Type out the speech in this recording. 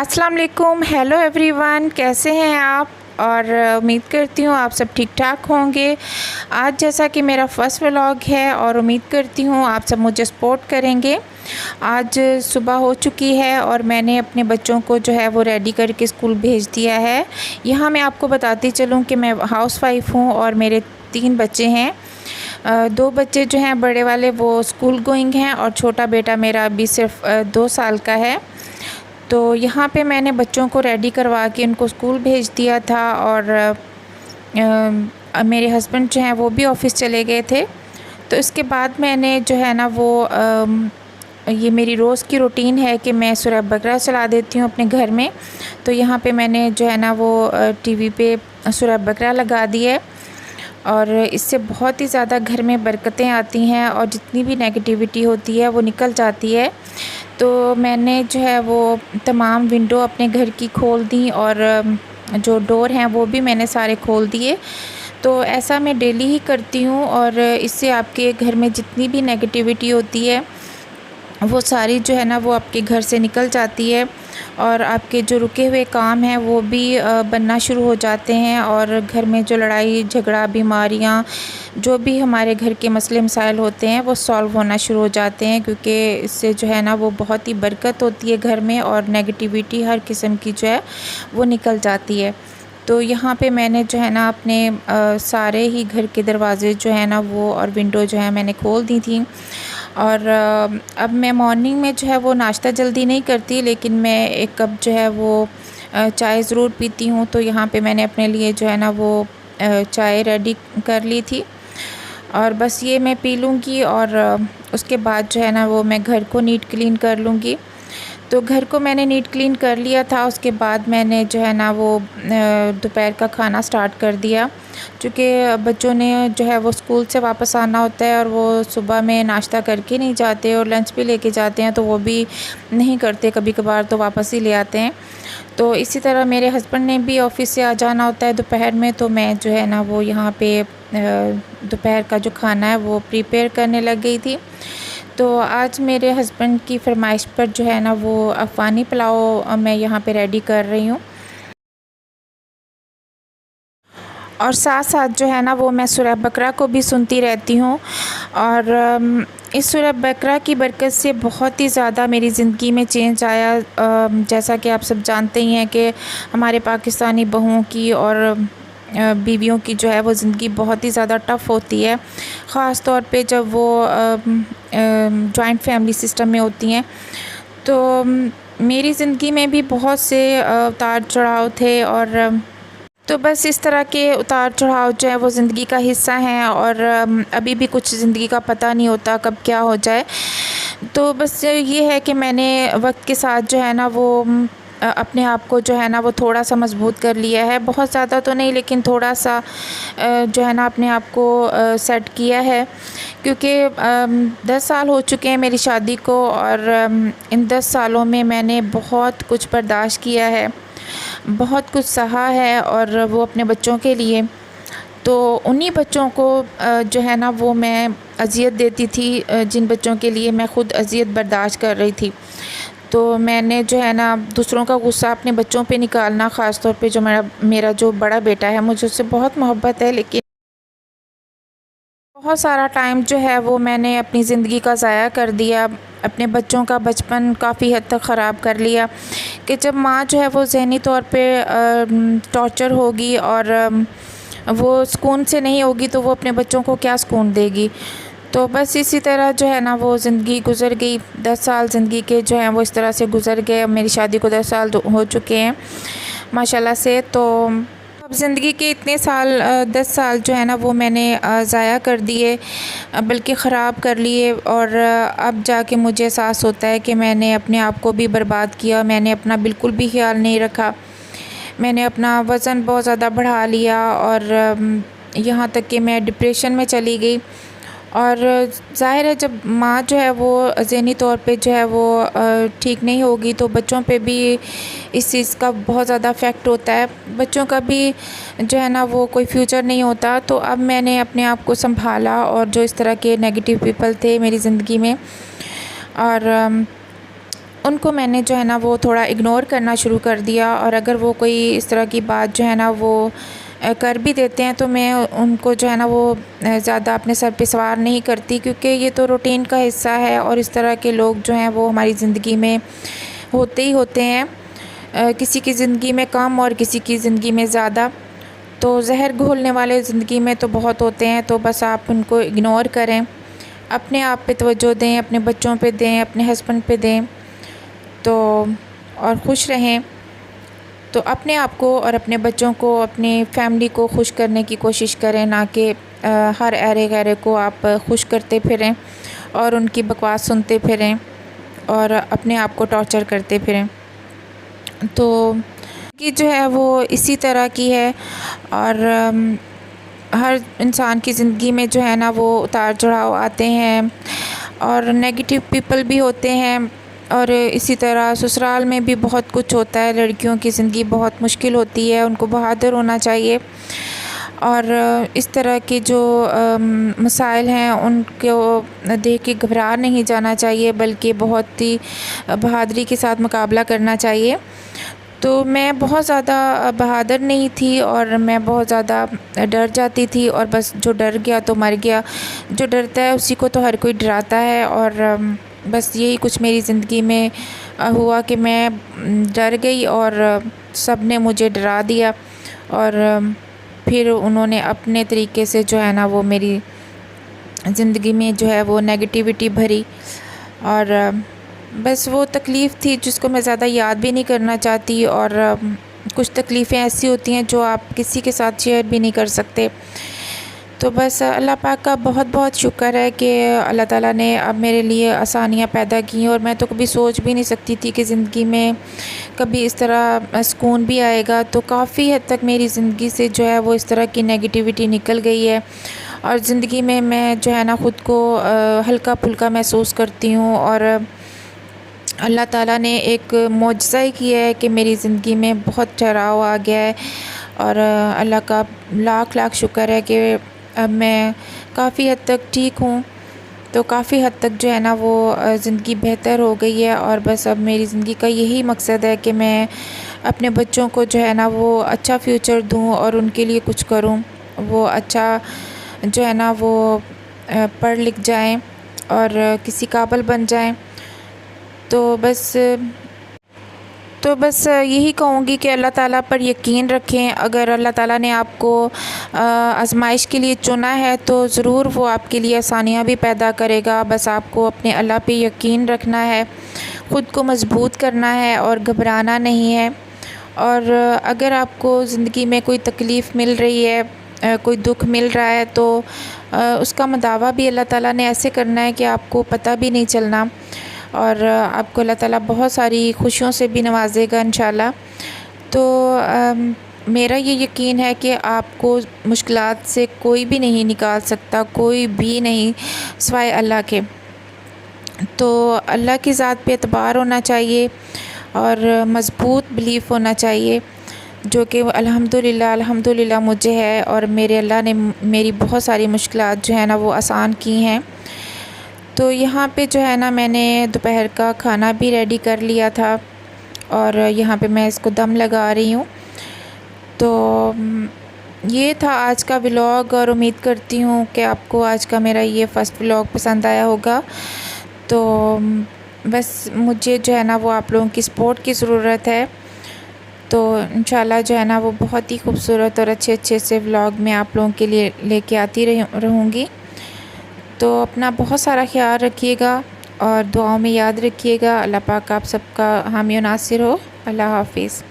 अस्सलाम वालेकुम, hello everyone, कैसे हैं आप? और उम्मीद करती हूँ आप सब ठीक ठाक होंगे। आज जैसा कि मेरा फ़र्स्ट व्लॉग है और उम्मीद करती हूँ आप सब मुझे सपोर्ट करेंगे। आज सुबह हो चुकी है और मैंने अपने बच्चों को जो है वो रेडी करके स्कूल भेज दिया है। यहाँ मैं आपको बताती चलूँ कि मैं हाउसवाइफ़ हूँ और मेरे 3 बच्चे हैं। 2 बच्चे जो हैं बड़े वाले वो स्कूल गोइंग हैं और छोटा बेटा मेरा अभी सिर्फ 2 साल का है। तो यहाँ पे मैंने बच्चों को रेडी करवा के उनको स्कूल भेज दिया था और मेरे हस्बैंड जो हैं वो भी ऑफ़िस चले गए थे। तो इसके बाद मैंने जो है ना वो ये मेरी रोज़ की रूटीन है कि मैं सूरह बकरा चला देती हूँ अपने घर में। तो यहाँ पे मैंने जो है ना वो टीवी पे सूरह बकरा लगा दी है और इससे बहुत ही ज़्यादा घर में बरकतें आती हैं और जितनी भी नेगेटिविटी होती है वो निकल जाती है। तो मैंने जो है वो तमाम विंडो अपने घर की खोल दी और जो डोर हैं वो भी मैंने सारे खोल दिए। तो ऐसा मैं डेली ही करती हूँ और इससे आपके घर में जितनी भी नेगेटिविटी होती है वो सारी जो है ना वो आपके घर से निकल जाती है और आपके जो रुके हुए काम हैं वो भी बनना शुरू हो जाते हैं और घर में जो लड़ाई झगड़ा बीमारियां जो भी हमारे घर के मसले मसाइल होते हैं वो सॉल्व होना शुरू हो जाते हैं, क्योंकि इससे जो है ना वो बहुत ही बरकत होती है घर में और नेगेटिविटी हर किस्म की जो है वो निकल जाती है। तो यहाँ पे मैंने जो है ना अपने सारे ही घर के दरवाज़े जो है ना वो और विंडो जो है मैंने खोल दी थी। और अब मैं मॉर्निंग में जो है वो नाश्ता जल्दी नहीं करती, लेकिन मैं एक कप जो है वो चाय ज़रूर पीती हूँ। तो यहाँ पे मैंने अपने लिए जो है ना वो चाय रेडी कर ली थी और बस ये मैं पी लूँगी और उसके बाद जो है ना वो मैं घर को नीट क्लीन कर लूँगी। तो घर को मैंने नीट क्लीन कर लिया था। उसके बाद मैंने जो है ना वो दोपहर का खाना स्टार्ट कर दिया, क्योंकि बच्चों ने जो है वो स्कूल से वापस आना होता है और वो सुबह में नाश्ता करके नहीं जाते और लंच भी लेके जाते हैं, तो वो भी नहीं करते, कभी कभार तो वापस ही ले आते हैं। तो इसी तरह मेरे हस्बैंड ने भी ऑफ़िस से आ जाना होता है दोपहर में, तो मैं जो है ना वो यहाँ पे दोपहर का जो खाना है वो प्रिपेयर करने लग गई थी। तो आज मेरे हस्बैंड की फरमाइश पर जो है ना वो अफ़गानी पुलाव मैं यहाँ पे रेडी कर रही हूँ और साथ साथ जो है ना वो मैं सूरह बकरा को भी सुनती रहती हूँ। और इस सूरह बकरा की बरकत से बहुत ही ज़्यादा मेरी ज़िंदगी में चेंज आया। जैसा कि आप सब जानते ही हैं कि हमारे पाकिस्तानी बहुओं की और बीवियों की जो है वो ज़िंदगी बहुत ही ज़्यादा टफ़ होती है, ख़ास तौर पे जब वो जॉइंट फैमिली सिस्टम में होती हैं। तो मेरी ज़िंदगी में भी बहुत से उतार चढ़ाव थे और तो बस इस तरह के उतार चढ़ाव जो है वो ज़िंदगी का हिस्सा हैं और अभी भी कुछ ज़िंदगी का पता नहीं होता कब क्या हो जाए। तो बस ये है कि मैंने वक्त के साथ जो है ना वो अपने आप को जो है ना वो थोड़ा सा मजबूत कर लिया है, बहुत ज़्यादा तो नहीं लेकिन थोड़ा सा जो है ना अपने आप को सेट किया है, क्योंकि 10 साल हो चुके हैं मेरी शादी को और इन 10 सालों में मैंने बहुत कुछ बर्दाश्त किया है, बहुत कुछ सहा है और वो अपने बच्चों के लिए। तो उन्हीं बच्चों को जो है ना वो मैं अज़ियत देती थी, जिन बच्चों के लिए मैं ख़ुद अज़ियत बर्दाश्त कर रही थी। तो मैंने जो है ना दूसरों का गुस्सा अपने बच्चों पे निकालना, ख़ास तौर पे जो मेरा जो बड़ा बेटा है, मुझे उससे बहुत मोहब्बत है, लेकिन बहुत सारा टाइम जो है वो मैंने अपनी ज़िंदगी का ज़ाया कर दिया, अपने बच्चों का बचपन काफ़ी हद तक ख़राब कर लिया। कि जब माँ जो है वो ज़हनी तौर पे टॉर्चर होगी और वो सुकून से नहीं होगी तो वो अपने बच्चों को क्या सुकून देगी। तो बस इसी तरह जो है ना वो ज़िंदगी गुज़र गई। 10 साल ज़िंदगी के जो हैं वो इस तरह से गुज़र गए। मेरी शादी को 10 साल हो चुके हैं माशाल्लाह से। तो अब ज़िंदगी के इतने साल 10 साल जो है ना वो मैंने ज़ाया कर दिए, बल्कि ख़राब कर लिए और अब जाके मुझे एहसास होता है कि मैंने अपने आप को भी बर्बाद किया। मैंने अपना बिल्कुल भी ख्याल नहीं रखा, मैंने अपना वज़न बहुत ज़्यादा बढ़ा लिया और यहाँ तक कि मैं डिप्रेशन में चली गई। और ज़ाहिर है जब माँ जो है वो ज़हनी तौर पे जो है वो ठीक नहीं होगी तो बच्चों पे भी इस चीज़ का बहुत ज़्यादा इफ़ेक्ट होता है, बच्चों का भी जो है ना वो कोई फ्यूचर नहीं होता। तो अब मैंने अपने आप को संभाला और जो इस तरह के नेगेटिव पीपल थे मेरी ज़िंदगी में और उनको मैंने जो है ना वो थोड़ा इग्नोर करना शुरू कर दिया। और अगर वो कोई इस तरह की बात जो है ना वो कर भी देते हैं तो मैं उनको जो है ना वो ज़्यादा अपने सर पे सवार नहीं करती, क्योंकि ये तो रूटीन का हिस्सा है और इस तरह के लोग जो हैं वो हमारी ज़िंदगी में होते ही होते हैं। किसी की ज़िंदगी में कम और किसी की ज़िंदगी में ज़्यादा। तो जहर घोलने वाले ज़िंदगी में तो बहुत होते हैं, तो बस आप उनको इग्नोर करें, अपने आप पे तवज्जो दें, अपने बच्चों पे दें, अपने हस्बैंड पे दें, तो और खुश रहें। तो अपने आप को और अपने बच्चों को, अपनी फैमिली को खुश करने की कोशिश करें, ना कि हर ऐरे गैरे को आप खुश करते फिरें और उनकी बकवास सुनते फिरें और अपने आप को टॉर्चर करते फिरें। तो कि जो है वो इसी तरह की है। और हर इंसान की ज़िंदगी में जो है ना वो उतार चढ़ाव आते हैं और नेगेटिव पीपल भी होते हैं। और इसी तरह ससुराल में भी बहुत कुछ होता है। लड़कियों की ज़िंदगी बहुत मुश्किल होती है, उनको बहादुर होना चाहिए और इस तरह के जो मसाइल हैं उनको देख के घबरा नहीं जाना चाहिए, बल्कि बहुत ही बहादुरी के साथ मुकाबला करना चाहिए। तो मैं बहुत ज़्यादा बहादुर नहीं थी और मैं बहुत ज़्यादा डर जाती थी, और बस जो डर गया तो मर गया। जो डरता है उसी को तो हर कोई डराता है। और बस यही कुछ मेरी ज़िंदगी में हुआ कि मैं डर गई और सब ने मुझे डरा दिया। और फिर उन्होंने अपने तरीके से जो है ना वो मेरी ज़िंदगी में जो है वो नेगेटिविटी भरी। और बस वो तकलीफ़ थी जिसको मैं ज़्यादा याद भी नहीं करना चाहती। और कुछ तकलीफ़ें ऐसी होती हैं जो आप किसी के साथ शेयर भी नहीं कर सकते। तो बस अल्लाह पाक का बहुत बहुत शुक्र है कि अल्लाह ताला ने अब मेरे लिए आसानियाँ पैदा की। और मैं तो कभी सोच भी नहीं सकती थी कि ज़िंदगी में कभी इस तरह सुकून भी आएगा। तो काफ़ी हद तक मेरी ज़िंदगी से जो है वो इस तरह की नेगेटिविटी निकल गई है और ज़िंदगी में मैं जो है ना ख़ुद को हल्का फुल्का महसूस करती हूँ। और अल्लाह ताला ने एक मौजज़ा ही किया है कि मेरी ज़िंदगी में बहुत ठहराव आ गया है। और अल्लाह का लाख लाख शुक्र है कि अब मैं काफ़ी हद तक ठीक हूँ। तो काफ़ी हद तक जो है ना वो ज़िंदगी बेहतर हो गई है। और बस अब मेरी ज़िंदगी का यही मकसद है कि मैं अपने बच्चों को जो है ना वो अच्छा फ्यूचर दूँ और उनके लिए कुछ करूँ। वो अच्छा जो है ना वो पढ़ लिख जाएँ और किसी काबिल बन जाएँ। तो बस यही कहूँगी कि अल्लाह ताला पर यकीन रखें। अगर अल्लाह ताला ने आपको आज़माइश के लिए चुना है तो ज़रूर वो आपके लिए आसानियाँ भी पैदा करेगा। बस आपको अपने अल्लाह पे यकीन रखना है, ख़ुद को मज़बूत करना है और घबराना नहीं है। और अगर आपको ज़िंदगी में कोई तकलीफ़ मिल रही है, कोई दुख मिल रहा है, तो उसका मदावा भी अल्लाह ताला ने ऐसे करना है कि आपको पता भी नहीं चलना और आपको अल्लाह ताला बहुत सारी खुशियों से भी नवाजेगा इंशाल्लाह। तो मेरा ये यकीन है कि आपको मुश्किलात से कोई भी नहीं निकाल सकता, कोई भी नहीं सिवाय अल्लाह के। तो अल्लाह की ज़ात पे एतबार होना चाहिए और मज़बूत बिलीफ होना चाहिए, जो कि अल्हम्दुलिल्लाह अल्हम्दुलिल्लाह मुझे है। और मेरे अल्लाह ने मेरी बहुत सारी मुश्किलात जो है ना वो आसान की हैं। तो यहाँ पे जो है ना मैंने दोपहर का खाना भी रेडी कर लिया था और यहाँ पे मैं इसको दम लगा रही हूँ। तो ये था आज का व्लॉग और उम्मीद करती हूँ कि आपको आज का मेरा ये फ़र्स्ट व्लॉग पसंद आया होगा। तो बस मुझे जो है ना वो आप लोगों की सपोर्ट की ज़रूरत है। तो इंशाल्लाह जो है ना वो बहुत ही खूबसूरत और अच्छे अच्छे से व्लॉग मैं आप लोगों के लिए लेके आती रहूँगी। तो अपना बहुत सारा ख्याल रखिएगा और दुआओं में याद रखिएगा। अल्लाह पाक आप सबका हामी और नासिर हो। अल्लाह हाफ़िज़।